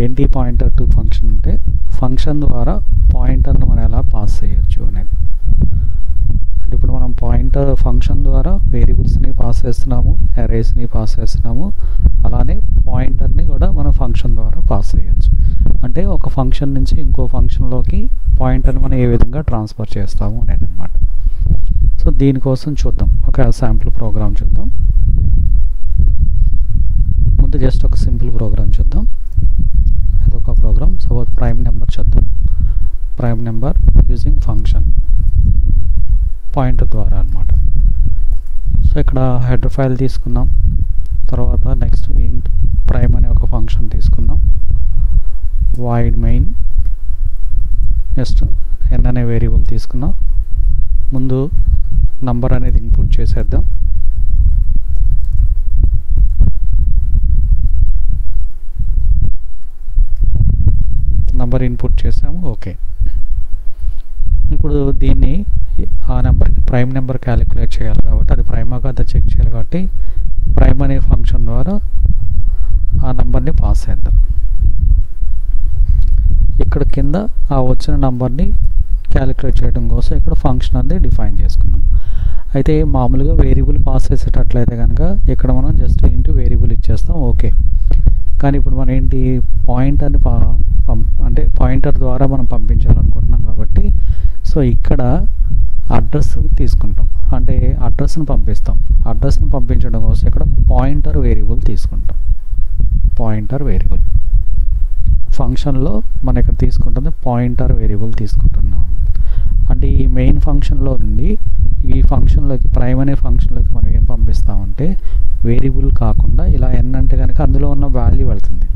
ఏంటి pointer to function అంటే function ద్వారా పాయింటర్ను మనం ఎలా పాస్ చేయొచ్చు అనేది. అంటే ఇప్పుడు మనం పాయింటర్ ఫంక్షన్ ద్వారా వేరియబుల్స్ని పాస్ చేస్తున్నాము, అరేస్ని పాస్ చేస్తున్నాము, అలానే పాయింటర్ని కూడా మనం ఫంక్షన్ ద్వారా పాస్ చేయొచ్చు. అంటే ఒక ఫంక్షన్ నుంచి ఇంకో ఫంక్షన్లోకి పాయింటర్ని మనం ఏ విధంగా ట్రాన్స్ఫర్ చేస్తాము అనేది అనమాట. సో దీనికోసం చూద్దాం, ఒక శాంపుల్ ప్రోగ్రామ్ చూద్దాం. ముందు జస్ట్ ఒక సింపుల్ ప్రోగ్రామ్ చూద్దాం. అదొక ప్రోగ్రామ్. సపోజ్ ప్రైమ్ నెంబర్ చూద్దాం. Prime number using function pointer ద్వారా అనమాట. సో ఇక్కడ హెడర్ ఫైల్ తీసుకున్నాం. తర్వాత నెక్స్ట్ ఇంట్ ప్రైమ్ అనే ఒక ఫంక్షన్ తీసుకున్నాం. వాయిడ్ మెయిన్, నెక్స్ట్ ఎన్ అనే వేరియబుల్ తీసుకున్నాం. ముందు నంబర్ అనేది ఇన్పుట్ చేసేద్దాం. నంబర్ ఇన్పుట్ చేసాము. ఓకే, ఇప్పుడు దీన్ని ఆ నెంబర్కి ప్రైమ్ నెంబర్ క్యాలిక్యులేట్ చేయాలి కాబట్టి అది ప్రైమా కాదా చెక్ చేయాలి కాబట్టి ప్రైమ్ అనే ఫంక్షన్ ద్వారా ఆ నెంబర్ని పాస్ చేద్దాం. ఇక్కడ కింద ఆ వచ్చిన నెంబర్ని క్యాలిక్యులేట్ చేయడం కోసం ఇక్కడ ఫంక్షన్ అనేది డిఫైన్ చేసుకున్నాం. అయితే మామూలుగా వేరియబుల్ పాస్ చేసేటట్లయితే కనుక ఇక్కడ మనం జస్ట్ ఇంటూ వేరియబుల్ ఇచ్చేస్తాం. ఓకే, కానీ ఇప్పుడు మనం ఏంటి పాయింటర్ని అంటే పాయింటర్ ద్వారా మనం పంపించాలనుకుంటున్నాం కాబట్టి సో ఇక్కడ అడ్రస్ తీసుకుంటాం, అంటే అడ్రస్ని పంపిస్తాం. అడ్రస్ని పంపించడం కోసం ఇక్కడ పాయింటర్ వేరియబుల్ తీసుకుంటాం. పాయింటర్ వేరియబుల్ ఫంక్షన్లో మనం ఇక్కడ తీసుకుంటుంది పాయింటర్ వేరియబుల్ తీసుకుంటున్నాం. అంటే ఈ మెయిన్ ఫంక్షన్లో నుండి ఈ ఫంక్షన్లోకి ప్రైమ్ అనే ఫంక్షన్లోకి మనం ఏం పంపిస్తామంటే వేరియబుల్ కాకుండా ఇలా ఎన్ అంటే కనుక అందులో ఉన్న వాల్యూ వెళ్తుంది.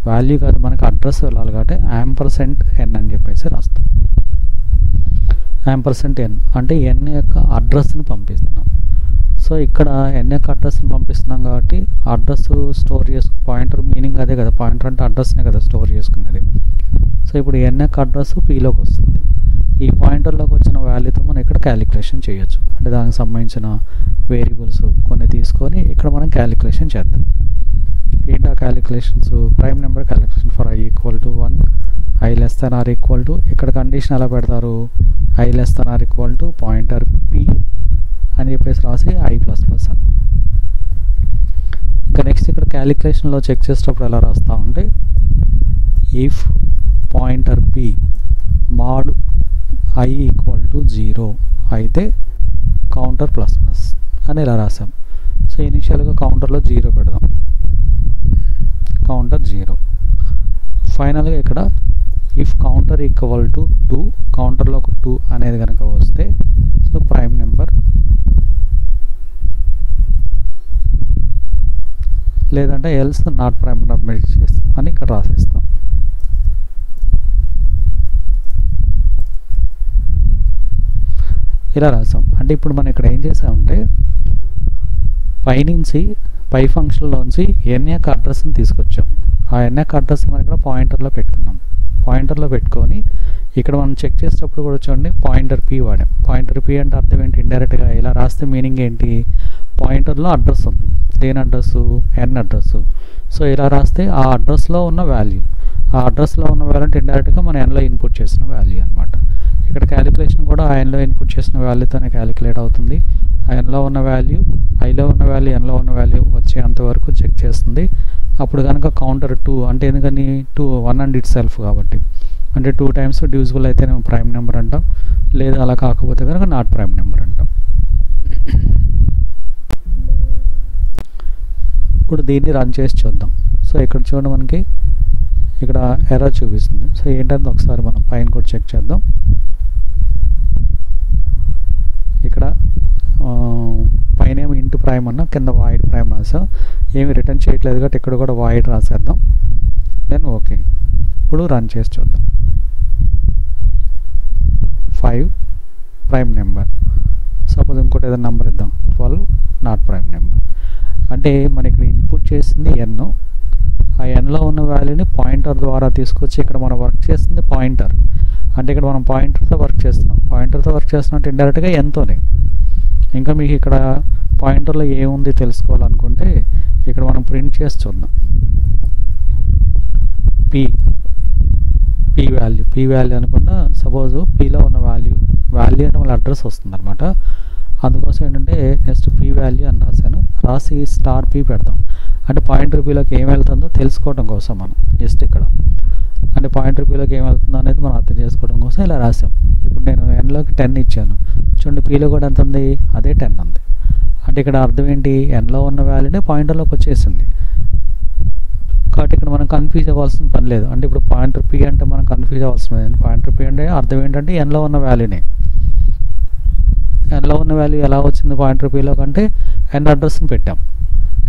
వాల్యూ కాదు, మనకు అడ్రస్ వెళ్ళాలి కాబట్టి %n అని చెప్పేసి రాస్తాం. %n అంటే n యొక్క అడ్రస్ని పంపిస్తున్నాం. సో ఇక్కడ n యొక్క అడ్రస్ని పంపిస్తున్నాం కాబట్టి అడ్రస్ స్టోర్ పాయింటర్ మీనింగ్ అదే కదా, పాయింటర్ అంటే అడ్రస్నే కదా స్టోర్ చేసుకునేది. సో ఇప్పుడు n యొక్క అడ్రస్ పీలోకి వస్తుంది. ఈ పాయింటర్లోకి వచ్చిన వాల్యూతో మనం ఇక్కడ క్యాలిక్యులేషన్ చేయొచ్చు. అంటే దానికి సంబంధించిన వేరియబుల్స్ కొన్ని తీసుకొని ఇక్కడ మనం క్యాలిక్యులేషన్ చేద్దాం. ఏంటి ఆ calculations? Prime number calculation for i = 1, i <= ఇక్కడ కండిషన్ ఎలా పెడతారు? i <= పాయింటర్ p అని చెప్పేసి రాసి i++ అని. ఇంకా నెక్స్ట్ ఇక్కడ క్యాలిక్యులేషన్లో చెక్ చేసేటప్పుడు ఎలా రాస్తా ఉంటే if pointer p mod i = 0 అయితే కౌంటర్ ++ అని ఇలా రాసాం. సో ఇనిషియల్గా కౌంటర్లో 0 పెడదాం, కౌంటర్ 0. ఫైనల్గా ఇక్కడ ఇఫ్ కౌంటర్ = 2, కౌంటర్లో ఒక 2 అనేది కనుక వస్తే సో ప్రైమ్ నెంబర్ లేదంటే ఎల్స్ నాట్ ప్రైమ్ నెంబర్ అని ఇక్కడ రాసేస్తాం. ఇలా రాసాం. అంటే ఇప్పుడు మనం ఇక్కడ ఏం చేసామంటే పైనుంచి పై ఫంక్షన్లోంచి n యొక్క అడ్రస్ని తీసుకొచ్చాం. ఆ n యొక్క అడ్రస్ మనం ఇక్కడ పాయింటర్లో పెట్టుకున్నాం. పాయింటర్లో పెట్టుకొని ఇక్కడ మనం చెక్ చేసేటప్పుడు కూడా చూడండి పాయింటర్ p వాడాం. పాయింటర్ p అంటే అర్థం ఏంటి? ఇండైరెక్ట్గా ఇలా రాస్తే మీనింగ్ ఏంటి? పాయింటర్లో అడ్రస్ ఉంది. దేని అడ్రస్సు? n address. సో ఇలా రాస్తే ఆ అడ్రస్లో ఉన్న వాల్యూ, ఆ అడ్రస్లో ఉన్న వాల్యూ అంటే ఇండైరెక్ట్గా మన nలో ఇన్పుట్ చేసిన వాల్యూ అనమాట. ఇక్కడ క్యాలిక్యులేషన్ కూడా ఆ nలో ఇన్పుట్ చేసిన వాల్యూతోనే క్యాలిక్యులేట్ అవుతుంది. ఆ nలో ఉన్న వాల్యూ, iలో ఉన్న వాల్యూ, nలో ఉన్న వాల్యూ వచ్చేంతవరకు చెక్ చేస్తుంది. అప్పుడు కనుక కౌంటర్ 2 అంటే ఎందుకని 1 అండ్ ఇట్ సెల్ఫ్ కాబట్టి, అంటే 2 టైమ్స్ డివిజిబుల్ అయితే ప్రైమ్ నెంబర్ అంటాం, లేదా అలా కాకపోతే కనుక నాట్ ప్రైమ్ నెంబర్ అంటాం. ఇప్పుడు దీన్ని రన్ చేసి చూద్దాం. సో ఇక్కడ చూడండి మనకి ఇక్కడ ఎర్రర్ చూపిస్తుంది. సో ఏంటంటే ఒకసారి మనం పైన కూడా చెక్ చేద్దాం. ఇక్కడ పైన ఏమి ఇంటూ ప్రైమ్ అన్నా, కింద వాయిడ్ ప్రైమ్ రాసాం. ఏమి రిటర్న్ చేయట్లేదు కాబట్టి ఇక్కడ కూడా వాయిడ్ రాసేద్దాం. దెన్ ఓకే, ఇప్పుడు రన్ చేసి చూద్దాం. 5 ప్రైమ్ నెంబర్. సపోజ్ ఇంకోటి ఏదైనా నెంబర్ ఇద్దాం, 12 నాట్ ప్రైమ్ నెంబర్. అంటే మనం ఇక్కడ ఇన్పుట్ చేసింది n, ఆ nలో ఉన్న వాల్యూని పాయింటర్ ద్వారా తీసుకొచ్చి ఇక్కడ మనం వర్క్ చేస్తుంది పాయింటర్. అంటే ఇక్కడ మనం పాయింటర్తో వర్క్ చేస్తున్నాం. పాయింటర్తో వర్క్ చేస్తున్నట్టు ఇండైరెక్ట్గా nతోనే. ఇంకా మీకు ఇక్కడ పాయింటర్లో ఏముంది తెలుసుకోవాలనుకుంటే ఇక్కడ మనం ప్రింట్ చేసి చూద్దాం. పీ వాల్యూ అనుకున్నా సపోజ్ పీలో ఉన్న వాల్యూ అంటే మళ్ళీ అడ్రస్ వస్తుంది అనమాట. అందుకోసం ఏంటంటే నెక్స్ట్ పీ వాల్యూ అని రాసి స్టార్ పీ పెడతాం. అంటే పాయింటర్ పీలోకి ఏం వెళ్తుందో తెలుసుకోవడం కోసం మనం జస్ట్ ఇక్కడ అంటే పాయింటర్ పీలోకి ఏం వెళ్తుందో అనేది మనం అర్థం చేసుకోవడం కోసం ఇలా రాసాం. ఇప్పుడు నేను ఎన్లోకి 10 ఇచ్చాను, చూడండి పీలో కూడా ఎంత ఉంది, అదే 10 ఉంది. అంటే ఇక్కడ అర్థం ఏంటి, ఎన్లో ఉన్న వాల్యూనే పాయింటర్లోకి వచ్చేసింది. కాబట్టి ఇక్కడ మనం కన్ఫ్యూజ్ అవ్వాల్సిన పని లేదు. అంటే ఇప్పుడు పాయింటర్ పీ అంటే మనం కన్ఫ్యూజ్ అవ్వాల్సిన లేదు. పాయింటర్ పీ అంటే అర్థం ఏంటంటే ఎన్లో ఉన్న వాల్యూనే. ఎన్లో ఉన్న వాల్యూ ఎలా వచ్చింది పాయింటర్ పీలో కంటే ఎన్ అడ్రస్ని పెట్టాం.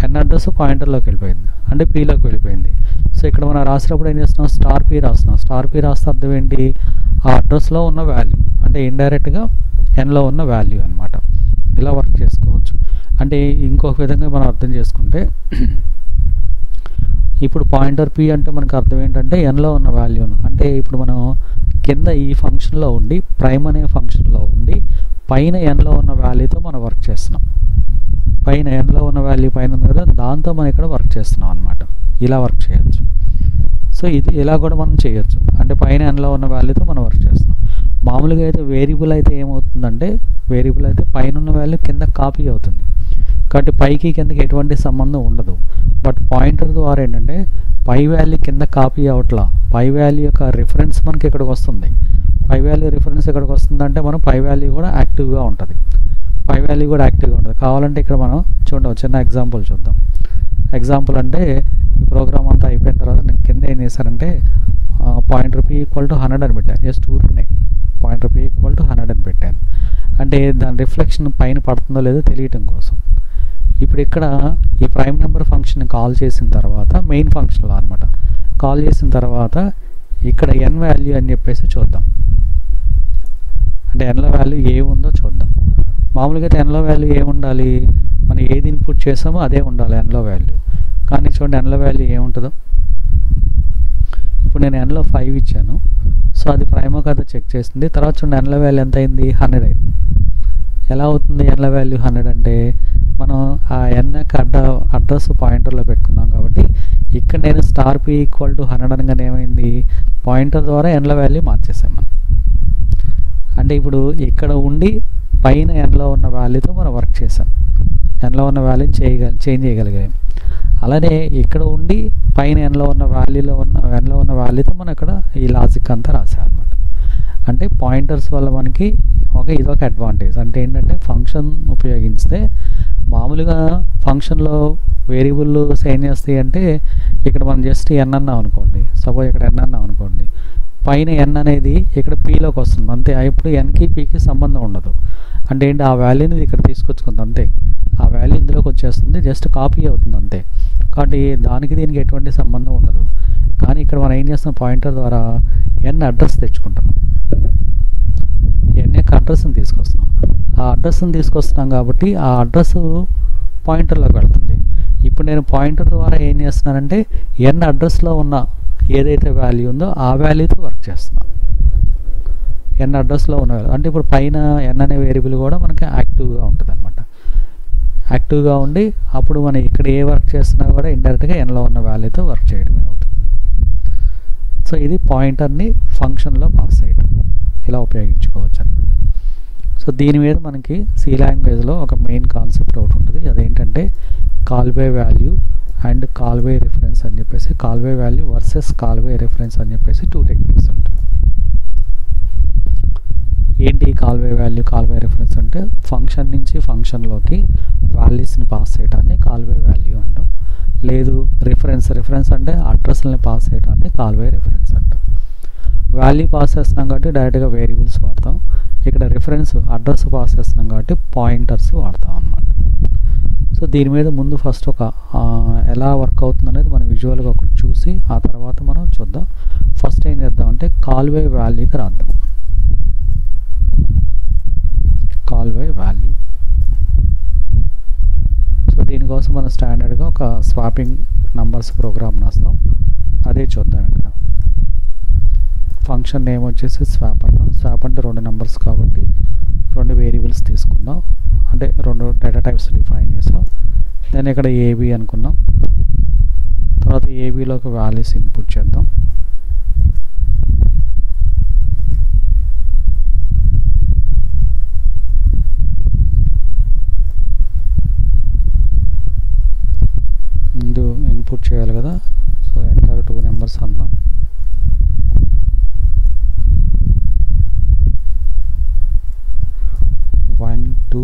ఎన్ అడ్రస్ పాయింటర్లోకి వెళ్ళిపోయింది, అంటే పీలోకి వెళ్ళిపోయింది. సో ఇక్కడ మనం రాసినప్పుడు ఏం చేస్తున్నాం, స్టార్ పీ రాస్తున్నాం. స్టార్ పీ రాస్తే అర్థం ఏంటి, ఆ అడ్రస్లో ఉన్న వాల్యూ అంటే ఇండైరెక్ట్గా ఎన్లో ఉన్న వాల్యూ అనమాట. ఇలా వర్క్ చేసుకోవచ్చు. అంటే ఇంకొక విధంగా మనం అర్థం చేసుకుంటే ఇప్పుడు పాయింటర్ పీ అంటే మనకు అర్థం ఏంటంటే ఎన్లో ఉన్న వాల్యూను. అంటే ఇప్పుడు మనం కింద ఈ ఫంక్షన్లో ఉండి ప్రైమ్ అనే ఫంక్షన్లో ఉండి పైన ఎన్లో ఉన్న వాల్యూతో మనం వర్క్ చేస్తున్నాం. పైన ఎన్లో ఉన్న వాల్యూ పైన ఉంది కదా, దాంతో మనం ఇక్కడ వర్క్ చేస్తున్నాం అనమాట. ఇలా వర్క్ చేయొచ్చు. సో ఇది ఇలా కూడా మనం చేయొచ్చు. అంటే పైన ఎన్లో ఉన్న వాల్యూతో మనం వర్క్ చేస్తున్నాం. మామూలుగా అయితే వేరియబుల్ అయితే ఏమవుతుందంటే వేరియబుల్ అయితే పైన ఉన్న వాల్యూ కింద కాపీ అవుతుంది. కాబట్టి పైకి కిందకి ఎటువంటి సంబంధం ఉండదు. బట్ పాయింటర్ ద్వారా ఏంటంటే పై వాల్యూ కింద కాపీ అవట్లా, పై వాల్యూ యొక్క రిఫరెన్స్ మనకి ఇక్కడికి వస్తుంది. పై వాల్యూ రిఫరెన్స్ ఇక్కడికి వస్తుందంటే మనం పై వాల్యూ కూడా యాక్టివ్గా ఉంటుంది. కావాలంటే ఇక్కడ మనం చూడండి చిన్న ఎగ్జాంపుల్ చూద్దాం. ఎగ్జాంపుల్ అంటే ఈ ప్రోగ్రామ్ అంతా అయిపోయిన తర్వాత నేను కింద ఏం చేశానంటే పాయింటర్ పీ ఈక్వల్ టు 100 అని పెట్టాను. జస్ట్ ఊరికనే పాయింటర్ పీ ఈక్వల్ టు 100 అని పెట్టాను. అంటే దాని రిఫ్లెక్షన్ పైన పడుతుందో లేదో తెలియటం కోసం. ఇప్పుడు ఇక్కడ ఈ ప్రైమ్ నెంబర్ ఫంక్షన్ కాల్ చేసిన తర్వాత మెయిన్ ఫంక్షన్లో అనమాట కాల్ చేసిన తర్వాత ఇక్కడ ఎన్ వాల్యూ అని చెప్పేసి చూద్దాం. అంటే ఎన్లో వాల్యూ ఏముందో చూద్దాం. మామూలుగా అయితే ఎన్లో వాల్యూ ఏముండాలి, మనం ఏది ఇన్పుట్ చేసామో అదే ఉండాలి ఎన్లో వాల్యూ. కానీ చూడండి ఎన్లో వాల్యూ ఏముంటుందో. ఇప్పుడు నేను ఎన్లో 5 ఇచ్చాను. సో అది ప్రైమో కదా చెక్ చేస్తుంది. తర్వాత చూడండి ఎన్లో వాల్యూ ఎంత అయింది, 100 అయింది. ఎలా అవుతుంది ఎన్లో వాల్యూ 100 అంటే మనం ఆ ఎన్కి అడ్రస్ పాయింటర్లో పెట్టుకున్నాం. కాబట్టి ఇక్కడ నేను స్టార్ పీ ఈక్వల్ టు 100 అనగానే ఏమైంది, పాయింటర్ ద్వారా ఎన్లో వాల్యూ మార్చేసాం మనం. అంటే ఇప్పుడు ఇక్కడ ఉండి పైన ఎన్లో ఉన్న వాల్యూతో మనం వర్క్ చేసాం. ఎన్లో ఉన్న వాల్యూని చేంజ్ చేయగలిగాం. అలానే ఇక్కడ ఉండి పైన ఎన్లో ఉన్న వాల్యూతో మనం ఇక్కడ ఈ లాజిక్ అంతా రాసాం అనమాట. అంటే పాయింటర్స్ వల్ల మనకి ఇదొక అడ్వాంటేజ్. అంటే ఏంటంటే ఫంక్షన్ ఉపయోగిస్తే మామూలుగా ఫంక్షన్లో వేరియబుల్స్ ఏం చేస్తాయి అంటే ఇక్కడ మనం జస్ట్ ఎన్ అన్నాం అనుకోండి, సపోజ్ ఇక్కడ ఎన్ అన్నాం అనుకోండి, పైన ఎన్ అనేది ఇక్కడ పీలోకి వస్తుంది అంతే. ఇప్పుడు ఎన్కి పీకి సంబంధం ఉండదు. అంటే ఏంటి ఆ వాల్యూని ఇక్కడ తీసుకొచ్చుకుంది అంతే. ఆ వాల్యూ ఇందులోకి వచ్చేస్తుంది, జస్ట్ కాపీ అవుతుంది అంతే. కాబట్టి దానికి దీనికి ఎటువంటి సంబంధం ఉండదు. కానీ ఇక్కడ మనం ఏం చేస్తున్నాం, పాయింటర్ ద్వారా ఎన్ అడ్రస్ తెచ్చుకుంటున్నాం. ఎన్ యొక్క అడ్రస్ని తీసుకొస్తున్నాం. ఆ అడ్రస్ని తీసుకొస్తున్నాం కాబట్టి ఆ అడ్రస్ పాయింటర్లోకి వెళ్తుంది. ఇప్పుడు నేను పాయింటర్ ద్వారా ఏం చేస్తున్నానంటే ఎన్ అడ్రస్లో ఉన్న ఏదైతే వాల్యూ ఉందో ఆ వాల్యూతో వర్క్ చేస్తున్నాను. ఎన్ అడ్రస్లో ఉన్న వాల్యూ అంటే ఇప్పుడు పైన ఎన్ అనే వేరియబుల్ కూడా మనకి యాక్టివ్గా ఉంటుంది అనమాట. యాక్టివ్గా ఉండి అప్పుడు మనం ఇక్కడ ఏ వర్క్ చేస్తున్నా కూడా ఇండైరెక్ట్గా ఎన్లో ఉన్న వాల్యూతో వర్క్ చేయడమే అవుతుంది. సో ఇది పాయింటర్ని ఫంక్షన్లో పాస్ చేయడం ఇలా ఉపయోగించుకోవచ్చు అనమాట. సో దీని మీద మనకి సి లాంగ్వేజ్లో ఒక మెయిన్ కాన్సెప్ట్ ఒకటి ఉంటుంది. అదేంటంటే call by value and call by reference అని చెప్పేసి, call by value versus call by reference అని చెప్పేసి 2 టెక్నిక్స్ ఉంటాయి. ఏంటి call by value call by reference అంటే ఫంక్షన్ నుంచి ఫంక్షన్లోకి వాల్యూస్ని పాస్ చేయడాన్ని కాల్ బై వాల్యూ అంటాం. లేదు రిఫరెన్స్ అంటే అడ్రస్ని పాస్ చేయడాన్ని కాల్ బై రిఫరెన్స్ అంటాం. వాల్యూ పాస్ చేస్తున్నాం కాబట్టి డైరెక్ట్గా వేరియబుల్స్ వాడతాం. ఇక్కడ రిఫరెన్స్ అడ్రస్ పాస్ చేస్తున్నాం కాబట్టి పాయింటర్స్ వాడతాం అన్నమాట. సో దీని మీద ముందు ఫస్ట్ ఎలా వర్క్ అవుతుంది అనేది మనం విజువల్గా ఒకటి చూసి ఆ తర్వాత మనం చూద్దాం. ఫస్ట్ ఏం చేద్దాం అంటే కాల్ బై వాల్యూకి రాద్దాం. Call by value. సో దీనికోసం మనం స్టాండర్డ్గా ఒక స్వాపింగ్ నంబర్స్ ప్రోగ్రామ్ రాస్తాం. అదే చూద్దాం. ఇక్కడ ఫంక్షన్ నేమ్ వచ్చేసి స్వాప్ అన్నాం. స్వాప్ అంటే 2 నెంబర్స్ కాబట్టి 2 వేరియబుల్స్ తీసుకున్నాం. అంటే 2 డేటా టైప్స్ డిఫైన్ చేసాం. దెన్ ఇక్కడ ఏబీ అనుకున్నాం. తర్వాత ఏబీలోకి వాల్యూస్ ఇన్పుట్ చేద్దాం. ఇన్పుట్ చేయాలి కదా. సో ఎంటర్ 2 నెంబర్స్ అందాం. $1 2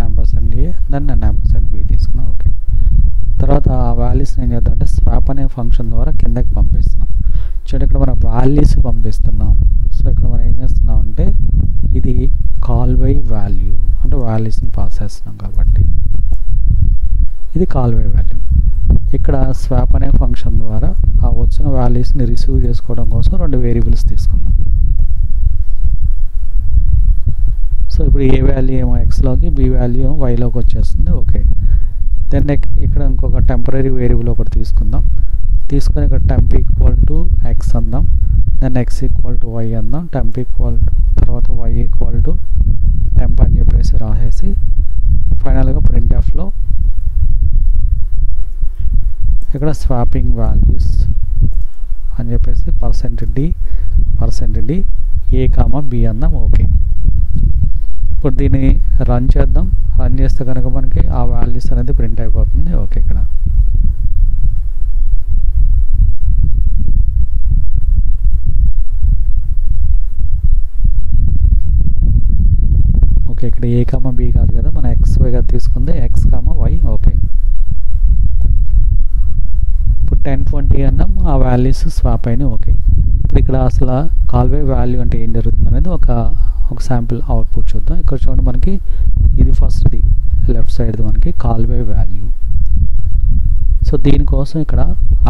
$A దెన్ $B తీసుకున్నాం. ఓకే, తర్వాత ఆ వాల్యూస్ని ఏం చేద్దాం అంటే స్వాప్ అనే ఫంక్షన్ ద్వారా కిందకి పంపిస్తున్నాం. చూడండి ఇక్కడ మనం వాల్యూస్ పంపిస్తున్నాం. సో ఇక్కడ మనం ఏం చేస్తున్నాం అంటే ఇది కాల్ బై వాల్యూ అంటే వాల్యూస్ని పాస్ చేస్తున్నాం కాబట్టి ఇది కాల్ బై వాల్యూ. ఇక్కడ స్వాప్ అనే ఫంక్షన్ ద్వారా ఆ వచ్చిన వాల్యూస్ని రిసీవ్ చేసుకోవడం కోసం 2 వేరియబుల్స్ తీసుకుందాం. సో ఇప్పుడు ఏ వాల్యూ ఏమో ఎక్స్లోకి, బి వాల్యూ ఏమో వైలోకి వచ్చేస్తుంది. ఓకే, దెన్ ఇక్కడ ఇంకొక టెంపరీ వేరియబుల్ ఒకటి తీసుకుందాం. తీసుకొని ఇక్కడ టెంప్ ఈక్వల్ టు ఎక్స్ అందాం, then x equal to y అందాం, టెంప్ ఈక్వల్ టు తర్వాత వై ఈక్వల్ టు టెంప్ అని చెప్పేసి రాసేసి ఫైనల్గా ప్రింట్ఎఫ్లో ఇక్కడ స్వాపింగ్ వాల్యూస్ అని చెప్పేసి %d a, b అందాం. ఓకే, ఇప్పుడు దీన్ని రన్ చేద్దాం. రన్ చేస్తే కనుక మనకి ఆ వాల్యూస్ అనేది ప్రింట్ అయిపోతుంది. ఓకే, ఇక్కడ ఓకే ఇక్కడ a, b కాదు కదా, మన XYగా తీసుకుంది x, y. ఓకే, ఇప్పుడు 10 20 అన్నాం, ఆ వాల్యూస్ స్వాప్ అయినాయి. ఓకే, ఇప్పుడు ఇక్కడ అసలు కాల్ బై వాల్యూ అంటే ఏం జరుగుతుంది అనేది ఒక శాంపిల్ అవుట్పుట్ చూద్దాం. ఇక్కడ చూడండి మనకి ఇది ఫస్ట్ది లెఫ్ట్ సైడ్ది మనకి కాల్ బై వాల్యూ. సో దీనికోసం ఇక్కడ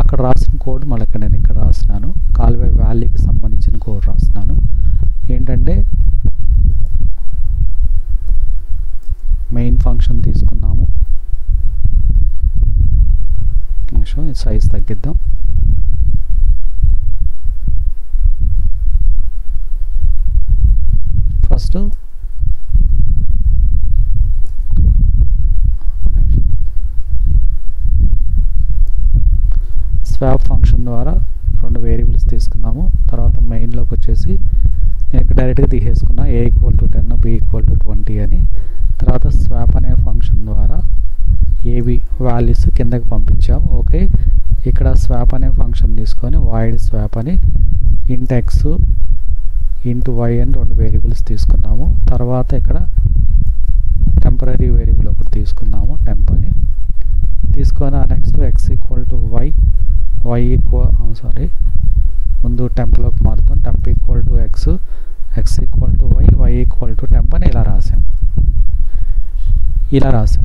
అక్కడ రాసిన కోడ్ మళ్ళీ నేను ఇక్కడ రాస్తున్నాను. కాల్ బై వాల్యూకి సంబంధించిన కోడ్ రాస్తున్నాను. ఏంటంటే మెయిన్ ఫంక్షన్ తీసుకున్నాము. నిమిషం సైజ్ తగ్గిద్దాం. ఫస్ట్ స్వాప్ ఫంక్షన్ ద్వారా 2 వేరియబుల్స్ తీసుకున్నాము. తర్వాత మెయిన్లోకి వచ్చేసి నేను ఇక్కడ డైరెక్ట్గా తీసేసుకున్నా a = 10 b = 20 అని. తర్వాత స్వాప్ అనే ఫంక్షన్ ద్వారా ఏబి వాల్యూస్ కిందకి పంపించాము. ఓకే, ఇక్కడ స్వాప్ అనే ఫంక్షన్ తీసుకొని వాయిడ్ స్వాప్ అని int x int y అని 2 వేరియబుల్స్ తీసుకున్నాము. తర్వాత ఇక్కడ టెంపరీ వేరియబుల్ ఒకటి తీసుకున్నాము టెంప్ అని. తీసుకొని నెక్స్ట్ x = y, ముందు టెంప్లోకి మారుతాం. Temp = x, x = y, y = temp అని ఇలా రాసాం.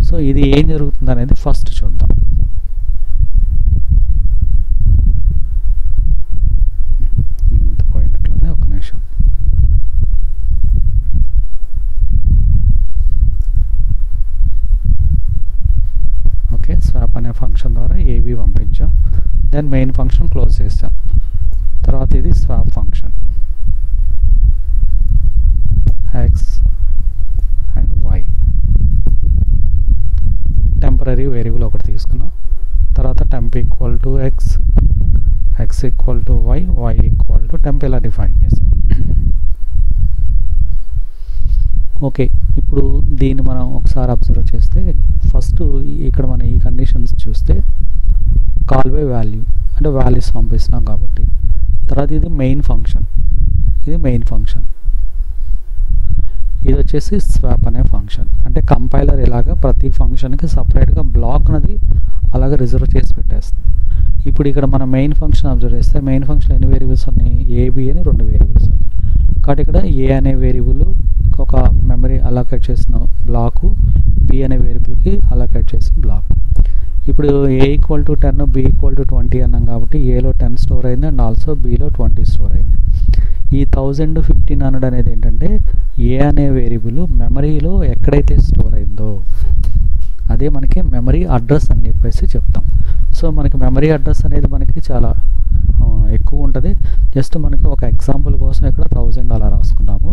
సో ఇది ఏం జరుగుతుంది అనేది ఫస్ట్ చూద్దాం. ఇంత పోయినట్లుంది, ఒక నిమిషం. ఓకే, స్వాప్ అనే ఫంక్షన్ ద్వారా ఏబి పంపించాం. దెన్ మెయిన్ ఫంక్షన్ క్లోజ్ చేస్తాం. తర్వాత ఇది swap function x and y. Temporary variable ఒకటి తీసుకున్నాం. తర్వాత temp = x, x = y, y = temp ఇలా డిఫైన్ చేస్తాం. ఓకే, ఇప్పుడు దీన్ని మనం ఒకసారి అబ్జర్వ్ చేస్తే ఫస్ట్ ఇక్కడ మనం ఈ కండిషన్స్ చూస్తే కాల్ బై వాల్యూ అంటే వాల్యూస్ పంపిస్తున్నాం కాబట్టి. తర్వాత ఇది మెయిన్ ఫంక్షన్, ఇది వచ్చేసి స్వాప్ అనే ఫంక్షన్. అంటే కంపైలర్ ఇలాగా ప్రతి ఫంక్షన్కి సపరేట్గా బ్లాక్ అనేది అలాగే రిజర్వ్ చేసి పెట్టేస్తుంది. ఇప్పుడు ఇక్కడ మన మెయిన్ ఫంక్షన్ అబ్జర్వ్ చేస్తే మెయిన్ ఫంక్షన్ ఎన్ని వేరియబుల్స్ ఉన్నాయి, ఏబి అని 2 వేరియబుల్స్ ఉన్నాయి. కాబట్టి ఇక్కడ ఏ అనే వేరియబుల్ ఒక మెమరీ అలొకేట్ చేసిన బ్లాకు, బి అనే వేరియబుల్కి అలొకేట్ చేసిన బ్లాక్. ఇప్పుడు a = 10 b = 20 అన్నాం కాబట్టి ఏలో 10 స్టోర్ అయింది అండ్ ఆల్సో బిలో 20 స్టోర్ అయింది. ఈ 1000 1500 అనేది ఏంటంటే ఏ అనే వేరియబుల్ మెమరీలో ఎక్కడైతే స్టోర్ అయిందో అదే మనకి మెమరీ అడ్రస్ అని చెప్పేసి చెప్తాం. సో మనకి మెమరీ అడ్రస్ అనేది మనకి చాలా ఎక్కువ ఉంటుంది. జస్ట్ మనకి ఒక ఎగ్జాంపుల్ కోసం ఇక్కడ 1000 అలా రాసుకున్నాము.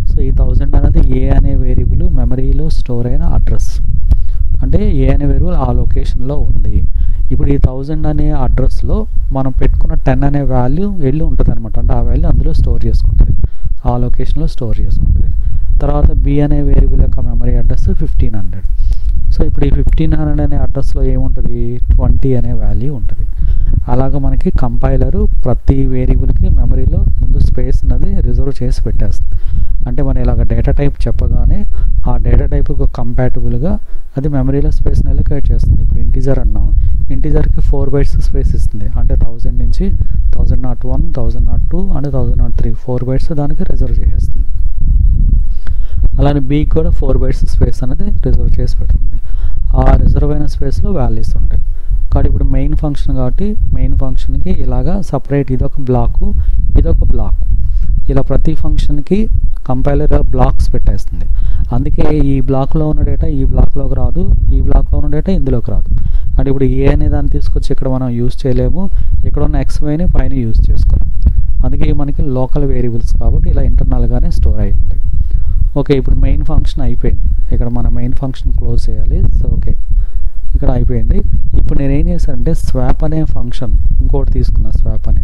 సో ఈ 1000 అనేది ఏ అనే వేరియబుల్ మెమరీలో స్టోర్ అయిన అడ్రస్. అంటే ఏ అనే వేరియబుల్ ఆ లొకేషన్లో ఉంది. ఇప్పుడు ఈ 1000 అనే అడ్రస్లో మనం పెట్టుకున్న 10 అనే వాల్యూ వెళ్ళి ఉంటుంది అనమాట. అంటే ఆ వాల్యూ అందులో స్టోర్ చేసుకుంటుంది, ఆ లొకేషన్లో స్టోర్ చేసుకుంటుంది. తర్వాత బి అనే వేరియబుల్ యొక్క మెమరీ అడ్రస్ 1500. సో ఇప్పుడు ఈ 1500 అనే అడ్రస్లో ఏముంటుంది 20 అనే వాల్యూ ఉంటుంది. అలాగ మనకి కంపైలరు ప్రతి వేరియబుల్కి మెమరీలో ముందు స్పేస్ ఉన్నది రిజర్వ్ చేసి పెట్టేస్తుంది. అంటే మనం ఇలాగ డేటా టైప్ చెప్పగానే ఆ డేటా టైప్కు కంపాటబుల్గా అది మెమరీలో స్పేస్ని అలొకేట్ చేస్తుంది. ఇప్పుడు ఇంటీజర్ అన్నాం, ఇంటీజర్కి 4 bytes స్పేస్ ఇస్తుంది. అంటే 1000 నుంచి 1001, 1002 అండ్ 1003 4 bytes దానికి రిజర్వ్ చేసేస్తుంది. అలానే బీకి కూడా 4 bytes స్పేస్ అనేది రిజర్వ్ చేసి పెడుతుంది. ఆ రిజర్వ్ అయిన స్పేస్లో వాల్యూస్ ఉంటాయి. కాబట్టి ఇప్పుడు మెయిన్ ఫంక్షన్ కాబట్టి మెయిన్ ఫంక్షన్కి ఇలాగా సపరేట్ ఇదొక బ్లాకు, ఇదొక బ్లాక్, ఇలా ప్రతి ఫంక్షన్కి కంపైలర్ బ్లాక్స్ పెట్టేస్తుంది. అందుకే ఈ బ్లాక్లో ఉన్న డేటా ఈ బ్లాక్లోకి రాదు, ఈ బ్లాక్లో ఉన్న డేటా ఇందులోకి రాదు. అంటే ఇప్పుడు ఏ అనే దాన్ని తీసుకొచ్చి ఇక్కడ మనం యూజ్ చేయలేము, ఇక్కడ ఉన్న XYని పైన యూజ్ చేసుకోలేం. అందుకే మనకి లోకల్ వేరియబుల్స్ కాబట్టి ఇలా ఇంటర్నల్గానే స్టోర్ అయి ఉంటాయి. ఓకే, ఇప్పుడు మెయిన్ ఫంక్షన్ అయిపోయింది. ఇక్కడ మన మెయిన్ ఫంక్షన్ క్లోజ్ చేయాలి. సో ఓకే, ఇక్కడ అయిపోయింది. ఇప్పుడు నేను ఏం చేశానంటే స్వాప్ అనే ఫంక్షన్ ఇంకోటి తీసుకున్నా, స్వాప్ అనే.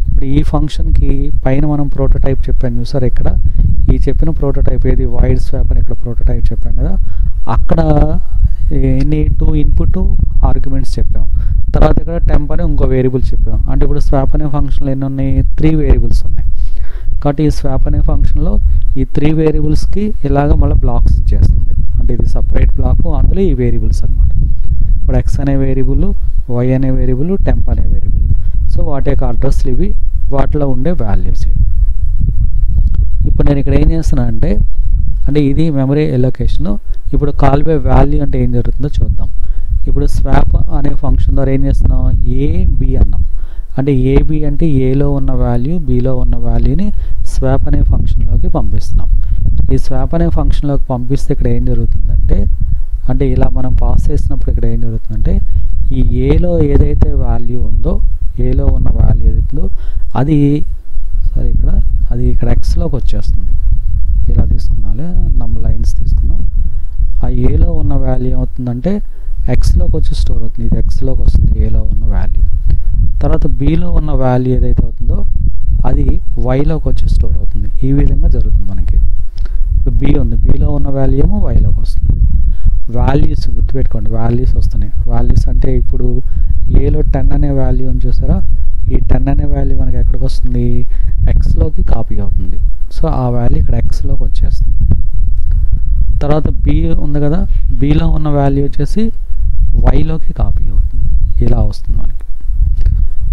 ఇప్పుడు ఈ ఫంక్షన్కి పైన మనం ప్రోటోటైప్ చెప్పాను చూసారు, ఇక్కడ ఈ చెప్పిన ప్రోటోటైప్ ఏది వైడ్ స్వాప్ అని ఇక్కడ ప్రోటోటైప్ చెప్పాను కదా, అక్కడ ఎన్ని 2 ఇన్పుట్ ఆర్గ్యుమెంట్స్ చెప్పాం. తర్వాత ఇక్కడ టెంప్ అని ఇంకో వేరియబుల్ చెప్పాం. అంటే ఇప్పుడు స్వాప్ అనే ఫంక్షన్లో ఎన్ని ఉన్నాయి, 3 వేరియబుల్స్ ఉన్నాయి. కాబట్టి ఈ స్వాప్ అనే ఫంక్షన్లో ఈ 3 వేరియబుల్స్కి ఇలాగ మళ్ళీ బ్లాక్స్ చేస్తుంది. అంటే ఇది సపరేట్ బ్లాకు, అందులో ఈ వేరియబుల్స్ అనమాట. ఇప్పుడు X అనే వేరియబుల్, Y అనే వేరియబుల్, టెంప్ అనే వేరియబుల్. సో వాటి యొక్క అడ్రస్లు ఇవి, వాటిలో ఉండే వాల్యూస్ ఇవి. ఇప్పుడు నేను ఇక్కడ ఏం చేస్తున్నా అంటే ఇది మెమరీ ఎలొకేషను. ఇప్పుడు కాల్ బై వాల్యూ అంటే ఏం జరుగుతుందో చూద్దాం. ఇప్పుడు స్వాప్ అనే ఫంక్షన్ ద్వారా ఏం చేస్తున్నాం, ఏ బి అన్నాం. అంటే ఏబి అంటే ఏలో ఉన్న వాల్యూ బిలో ఉన్న వాల్యూని స్వాప్ అనే ఫంక్షన్లోకి పంపిస్తున్నాం. ఈ స్వాప్ అనే ఫంక్షన్లోకి పంపిస్తే ఇక్కడ ఏం జరుగుతుందంటే ఇలా మనం పాస్ చేసినప్పుడు ఇక్కడ ఏం జరుగుతుందంటే ఈ ఏలో ఏదైతే వాల్యూ ఉందో, ఏలో ఉన్న వాల్యూ ఏదైతుందో అది ఇక్కడ ఎక్స్లోకి వచ్చేస్తుంది. ఇలా తీసుకున్నాలే లైన్స్ తీసుకుందాం. ఆ ఏలో ఉన్న వాల్యూ ఏమవుతుందంటే ఎక్స్లోకి వచ్చి స్టోర్ అవుతుంది. ఇది ఎక్స్లోకి వస్తుంది ఏలో ఉన్న వాల్యూ. తర్వాత బీలో ఉన్న వాల్యూ ఏదైతే అవుతుందో అది వైలోకి వచ్చి స్టోర్ అవుతుంది. ఈ విధంగా జరుగుతుంది మనకి. ఇప్పుడు బి ఉంది, బీలో ఉన్న వాల్యూ ఏమో వైలోకి వస్తుంది. వాల్యూస్ గుర్తుపెట్టుకోండి, వాల్యూస్ వస్తున్నాయి. వాల్యూస్ అంటే ఇప్పుడు ఏలో 10 అనే వాల్యూ అని చూసారా, ఈ 10 అనే వాల్యూ మనకి ఎక్కడికి వస్తుంది, ఎక్స్లోకి కాపీ అవుతుంది. సో ఆ వాల్యూ ఇక్కడ ఎక్స్లోకి వచ్చేస్తుంది. తర్వాత బి ఉంది కదా, బీలో ఉన్న వాల్యూ వచ్చేసి వైలోకి కాపీ అవుతుంది. ఇలా వస్తుంది మనకి.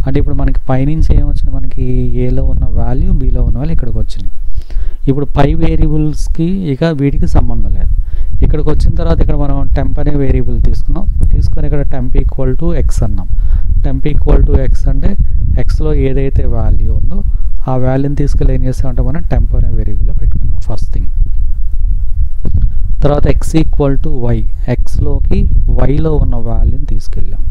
అంటే ఇప్పుడు మనకి పైనుంచి ఏమొచ్చింది, మనకి ఏలో ఉన్న వాల్యూ బీలో ఉన్న వాల్యూ ఇక్కడికి వచ్చినాయి. ఇప్పుడు పై వేరియబుల్స్కి ఇక వీటికి సంబంధం లేదు. ఇక్కడికి వచ్చిన తర్వాత ఇక్కడ మనం టెంప్ అనే వేరియబుల్ తీసుకొని ఇక్కడ టెంప్ ఈక్వల్ టు ఎక్స్ అన్నాం. టెంప్ ఈక్వల్ టు ఎక్స్ అంటే ఎక్స్లో ఏదైతే వాల్యూ ఉందో ఆ వాల్యూని తీసుకెళ్ళి ఏం చేస్తామంటే మనం టెంప్ అనే వేరియబుల్లో పెట్టుకున్నాం ఫస్ట్ థింగ్. తర్వాత ఎక్స్ ఈక్వల్ టు వై, ఎక్స్లోకి వైలో ఉన్న వాల్యూని తీసుకెళ్ళాం.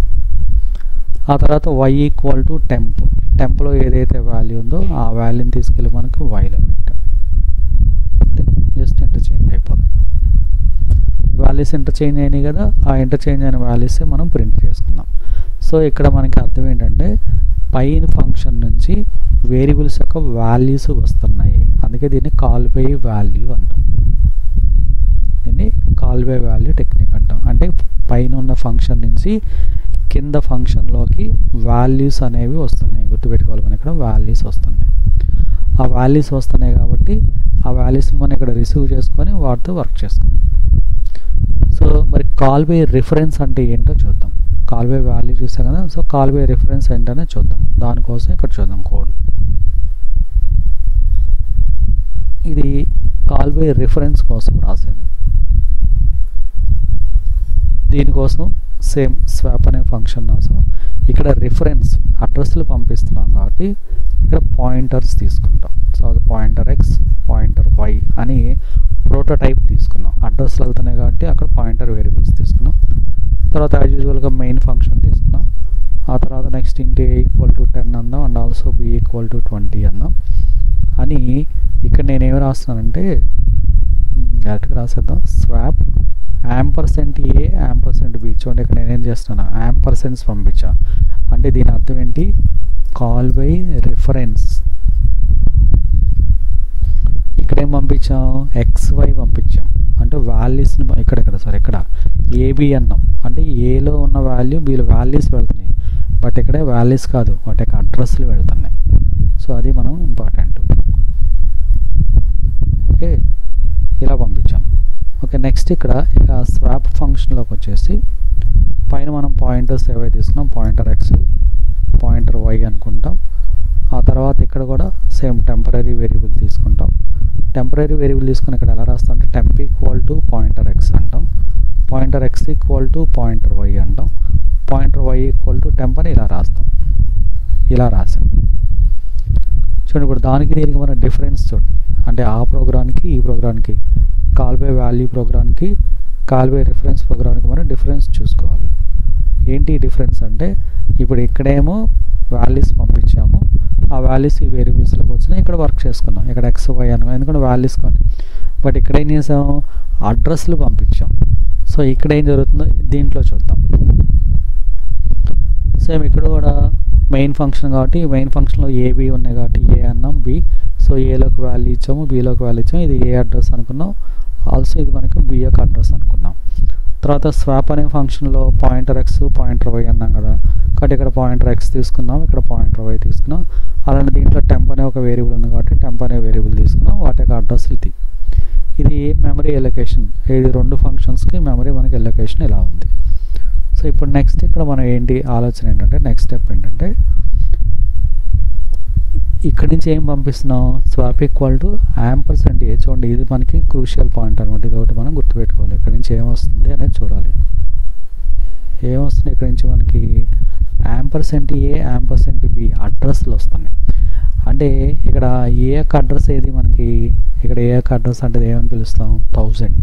ఆ తర్వాత వై ఈక్వల్ టు టెంప్, టెంప్లో ఏదైతే వాల్యూ ఉందో ఆ వాల్యూని తీసుకెళ్ళి మనకు వైలో పెట్టాం. అంతే, జస్ట్ ఇంటర్చేంజ్ అయిపోతుంది. వాల్యూస్ ఇంటర్చేంజ్ అయినాయి కదా, ఆ ఇంటర్చేంజ్ అయిన వాల్యూసే మనం ప్రింట్ చేసుకుందాం. సో ఇక్కడ మనకి అర్థం ఏంటంటే పైన ఫంక్షన్ నుంచి వేరియబుల్స్ యొక్క వాల్యూస్ వస్తున్నాయి. అందుకే దీన్ని కాల్ బై వాల్యూ అంటాం. దీన్ని కాల్ బై వాల్యూ టెక్నిక్ అంటాం. అంటే పైన ఉన్న ఫంక్షన్ నుంచి కింద ఫంక్షన్లోకి వాల్యూస్ అనేవి వస్తున్నాయి. గుర్తుపెట్టుకోవాలి, మనం ఇక్కడ వాల్యూస్ వస్తున్నాయి. ఆ వాల్యూస్ వస్తున్నాయి కాబట్టి ఆ వాల్యూస్ని మనం ఇక్కడ రిసీవ్ చేసుకొని వాటితో వర్క్ చేసుకుందాం. సో మరి కాల్ బై రిఫరెన్స్ అంటే ఏంటో చూద్దాం. కాల్ బై వాల్యూ చూసాం కదా, సో కాల్ బై రిఫరెన్స్ ఏంటనే చూద్దాం. దానికోసం ఇక్కడ చూద్దాం కోడ్. ఇది కాల్ బై రిఫరెన్స్ కోసం రాసేది. దీనికోసం సేమ్ స్వాప్ అనే ఫంక్షన్ కోసం ఇక్కడ రిఫరెన్స్ అడ్రస్లు పంపిస్తున్నాం కాబట్టి ఇక్కడ పాయింటర్స్ తీసుకుంటాం. సో అది పాయింటర్ ఎక్స్, పాయింటర్ వై అని ప్రోటోటైప్ తీసుకున్నాం. అడ్రస్లు వెళ్తున్నాయి కాబట్టి అక్కడ పాయింటర్ వేరియబుల్స్ తీసుకున్నాం. తర్వాత యాజ్ యూజువల్గా మెయిన్ ఫంక్షన్ తీసుకున్నాం. ఆ తర్వాత నెక్స్ట్ ఇంటి ఏ ఈక్వల్ టు 10 అందాం and also b equal to 20 అందాం అని ఇక్కడ నేనేమి రాస్తున్నానంటే డైరెక్ట్గా రాసేద్దాం. Swap ampersand a ampersand b. చూడండి ఇక్కడ నేనేం చేస్తున్నాను, యాంపర్సెంట్స్ పంపించా. అంటే దీని అర్థం ఏంటి, కాల్ బై రిఫరెన్స్. ఇక్కడేం పంపించాం, XY పంపించాం. అంటే వాల్యూస్ని ఇక్కడ ఏబి అన్నాం, అంటే ఏలో ఉన్న వాల్యూ బీలో వాల్యూస్ వెళ్తున్నాయి, బట్ ఇక్కడ వాల్యూస్ కాదు, వాటి యొక్క అడ్రస్లు వెళ్తున్నాయి. సో అది మనం ఇంపార్టెంట్. ఓకే, ఇలా పంపించాం. ఓకే, నెక్స్ట్ ఇక స్వాప్ ఫంక్షన్లోకి వచ్చేసి పైన మనం పాయింటర్స్ ఏవైతే తీసుకున్నాం, పాయింటర్ ఎక్స్, పాయింటర్ వై అనుకుంటాం. ఆ తర్వాత ఇక్కడ కూడా సేమ్ టెంపరీ వేరియబుల్ తీసుకుంటాం. టెంపరీ వేరియబుల్ తీసుకుని ఇక్కడ ఎలా రాస్తాం అంటే temp equal to pointer x అంటాం, pointer x equal to pointer y అంటాం, pointer y equal to temp అని ఇలా రాస్తాం. ఇలా రాసాం. చూడండి, ఇప్పుడు దానికి దీనికి మన డిఫరెన్స్ చూడండి, అంటే ఆ ప్రోగ్రామ్కి ఈ ప్రోగ్రామ్కి, కాల్ బై వాల్యూ ప్రోగ్రామ్కి కాల్ బై రిఫరెన్స్ ప్రోగ్రామ్కి మనం డిఫరెన్స్ చూసుకోవాలి. ఏంటి డిఫరెన్స్ అంటే ఇప్పుడు ఇక్కడేమో వాల్యూస్ పంపించాము, ఆ వాల్యూస్ ఈ వేరియబుల్స్లోకి వచ్చినాయి, ఇక్కడ వర్క్ చేసుకున్నాం, ఇక్కడ ఎక్స్ వై అనుకో, ఎందుకంటే వాల్యూస్ కానీ. బట్ ఇక్కడ ఏం చేసాము, అడ్రస్లు పంపించాం. సో ఇక్కడ ఏం జరుగుతుందో దీంట్లో చూద్దాం. సేమ్ ఇక్కడ కూడా మెయిన్ ఫంక్షన్ కాబట్టి మెయిన్ ఫంక్షన్లో ఏబి ఉన్నాయి కాబట్టి ఏ అన్నాం, బి. సో ఏలోకి వాల్యూ ఇచ్చాము, బీలోకి వాల్యూ ఇచ్చాము, ఇది ఏ అడ్రస్ అనుకున్నాం, ఆల్సో ఇది మనకి బి యొక్క అడ్రస్ అనుకున్నాం. తర్వాత స్వాప్ అనే ఫంక్షన్లో పాయింటర్ ఎక్స్ పాయింటర్ వై అన్నాం కదా, కాబట్టి ఇక్కడ పాయింటర్ ఎక్స్ తీసుకున్నాం, ఇక్కడ పాయింటర్ వై తీసుకున్నాం. అలానే దీంట్లో టెంప్ అనే ఒక వేరియబుల్ ఉంది కాబట్టి టెంప్ అనే వేరియబుల్ తీసుకున్నాం, వాటి యొక్క అడ్రస్ ఇది మెమరీ ఎలొకేషన్. ఇది రెండు ఫంక్షన్స్కి మెమరీ మనకి ఎలొకేషన్ ఇలా ఉంది. సో ఇప్పుడు నెక్స్ట్ ఇక్కడ మనం ఏంటి ఆలోచన ఏంటంటే, నెక్స్ట్ స్టెప్ ఏంటంటే ఇక్కడి నుంచి ఏం పంపిస్తున్నాం, స్వాప్ ఈక్వల్ టు యాంపర్సెంట్ ఏ. చూడండి, ఇది మనకి క్రూషియల్ పాయింట్ అనమాట, ఇది ఒకటి మనం గుర్తుపెట్టుకోవాలి. ఇక్కడ నుంచి ఏమొస్తుంది అనేది చూడాలి. ఏమొస్తుంది ఇక్కడ నుంచి మనకి యాంపర్సెంట్ ఏ, యాంపర్సెంట్ బి అడ్రస్లు వస్తున్నాయి. అంటే ఇక్కడ ఏ యొక్క అడ్రస్ ఏది మనకి, ఇక్కడ ఏ యొక్క అడ్రస్ అంటే ఏమని పిలుస్తాం, 1000.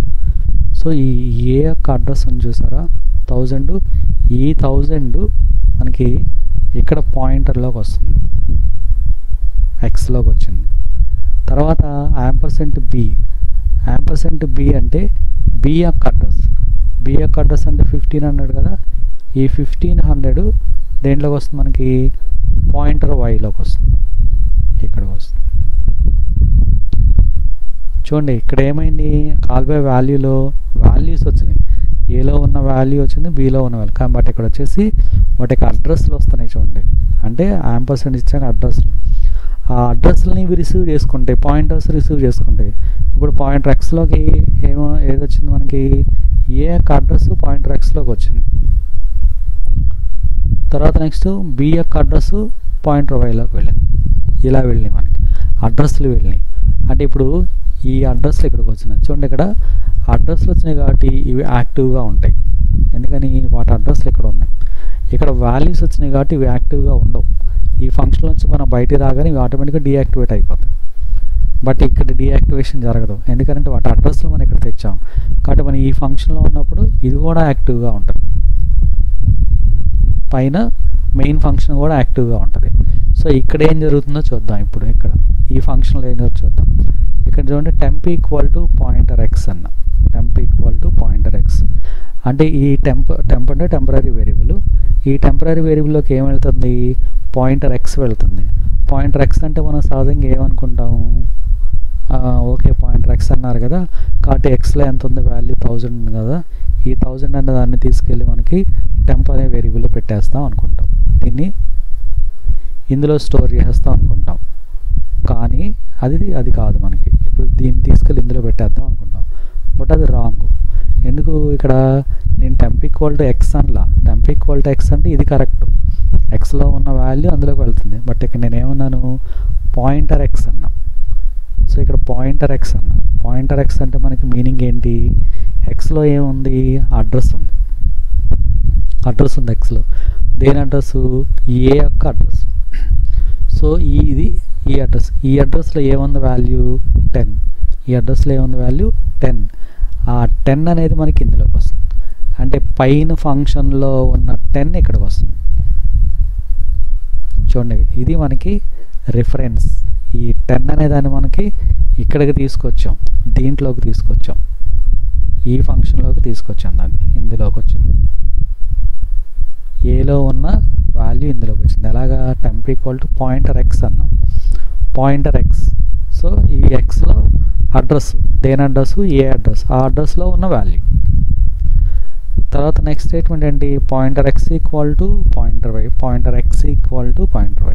సో ఈ ఏ యొక్క అడ్రస్ అని చూసారా 1000, ఈ 1000 మనకి ఇక్కడ పాయింటర్లోకి వస్తుంది, ఎక్స్లోకి వచ్చింది. తర్వాత యాంపర్సెంట్ బి, యాంపర్సెంట్ బి అంటే బి యొక్క అడ్రస్, బి యొక్క అడ్రస్ అంటే 1500 కదా, ఈ 1500 దేంట్లోకి వస్తుంది మనకి, పాయింటర్ వైలోకి వస్తుంది, ఇక్కడికి వస్తుంది. చూడండి ఇక్కడ ఏమైంది, కాల్ బై వాల్యూలో వాల్యూస్ వచ్చినాయి, ఏలో ఉన్న వాల్యూ వచ్చింది, బీలో ఉన్న వాల్యూ, కాబట్టి ఇక్కడ వచ్చేసి వాటికి అడ్రస్లు వస్తున్నాయి. చూడండి, అంటే యాంపర్సెంట్ ఇచ్చాక అడ్రస్లు, ఆ అడ్రస్లని ఇవి రిసీవ్ చేసుకుంటాయి, పాయింటర్స్ రిసీవ్ చేసుకుంటాయి. ఇప్పుడు పాయింటర్ ఎక్స్లోకి ఏది వచ్చింది మనకి, ఏ యొక్క అడ్రస్ పాయింటర్ ఎక్స్లోకి వచ్చింది. తర్వాత నెక్స్ట్ బి యొక్క అడ్రస్ పాయింటర్ వైలోకి వెళ్ళింది. ఇలా వెళ్ళినాయి మనకి అడ్రస్లు వెళ్ళినాయి. అంటే ఇప్పుడు ఈ అడ్రస్లు ఇక్కడికి వచ్చినాయి. చూడండి, ఇక్కడ అడ్రస్లు వచ్చినాయి కాబట్టి ఇవి యాక్టివ్గా ఉంటాయి, ఎందుకని వాటి అడ్రస్లు ఇక్కడ ఉన్నాయి. ఇక్కడ వాల్యూస్ వచ్చినాయి కాబట్టి ఇవి యాక్టివ్గా ఉండవు. ఈ ఫంక్షన్ నుంచి మనం బయటికి రాగానే ఇవి ఆటోమేటిక్గా డీయాక్టివేట్ అయిపోతాయి. బట్ ఇక్కడ డీయాక్టివేషన్ జరగదు, ఎందుకంటే వాటి అడ్రస్లు మనం ఇక్కడ తెచ్చాం కాబట్టి మనం ఈ ఫంక్షన్లో ఉన్నప్పుడు ఇది కూడా యాక్టివ్గా ఉంటుంది, పైన మెయిన్ ఫంక్షన్ కూడా యాక్టివ్గా ఉంటుంది. సో ఇక్కడ ఏం జరుగుతుందో చూద్దాం. ఇప్పుడు ఇక్కడ ఈ ఫంక్షన్లో ఏం జరుగుతుందో చూద్దాం. ఇక్కడ చూడండి, temp equal to pointer x అన్న, temp equal to pointer x అంటే ఈ టెంప్ అంటే టెంపరీ వేరియబుల్, ఈ టెంపరీ వేరియబుల్లోకి ఏం వెళ్తుంది, పాయింటర్ ఎక్స్ వెళ్తుంది. పాయింటర్ ఎక్స్ అంటే మనం సహజంగా ఏమనుకుంటాము, ఓకే పాయింటర్ ఎక్స్ అన్నారు కదా, కాబట్టి ఎక్స్లో ఎంత ఉంది వాల్యూ 1000 ఉంది కదా, ఈ 1000 అనే దాన్ని తీసుకెళ్ళి మనకి టెంప్ అనే వేరియబుల్లో పెట్టేస్తాం అనుకుంటాం, దీన్ని ఇందులో స్టోర్ చేసేస్తాం అనుకుంటాం. కానీ అది కాదు మనకి, ఇప్పుడు దీన్ని తీసుకెళ్ళి ఇందులో పెట్టేద్దాం అనుకుంటాం, బట్ అది రాంగ్. ఎందుకు, ఇక్కడ నేను టెంప్ ఈక్వల్ టు ఎక్స్ అనలా, టెంప్ ఈక్వల్ టు ఎక్స్ అంటే ఇది కరెక్ట్, ఎక్స్లో ఉన్న వాల్యూ అందులోకి వెళ్తుంది. బట్ ఇక్కడ నేను ఏమన్నాను, పాయింటర్ ఎక్స్ అన్నా. సో ఇక్కడ పాయింటర్ ఎక్స్ అన్నా, పాయింటర్ ఎక్స్ అంటే మనకి మీనింగ్ ఏంటి, ఎక్స్లో ఏముంది, అడ్రస్ ఉంది, అడ్రస్ ఉంది ఎక్స్లో. దేని అడ్రస్, ఏ యొక్క అడ్రస్. సో ఇది ఈ అడ్రస్, ఈ అడ్రస్లో ఏముంది వాల్యూ 10, ఈ అడ్రస్లో ఏముంది వాల్యూ 10. ఆ 10 అనేది మనకి ఇందులోకి వస్తుంది, అంటే పైన ఫంక్షన్లో ఉన్న 10 ఇక్కడికి వస్తుంది. చూడండి, ఇది మనకి రిఫరెన్స్. ఈ 10 అనే దాన్ని మనకి ఇక్కడికి తీసుకొచ్చాం, దీంట్లోకి తీసుకొచ్చాం, ఈ ఫంక్షన్లోకి తీసుకొచ్చాం, దాన్ని ఇందులోకి వచ్చింది, ఏలో ఉన్న వాల్యూ ఇందులోకి వచ్చింది. ఎలాగా, temp equal to pointer x అన్నాం, పాయింటర్ ఎక్స్. సో ఈ ఎక్స్లో అడ్రస్, దేని అడ్రస్, ఏ అడ్రస్, ఆ అడ్రస్లో ఉన్న వాల్యూ. తర్వాత నెక్స్ట్ స్టేట్మెంట్ ఏంటి, pointer x equal to pointer y, pointer x equal to pointer y,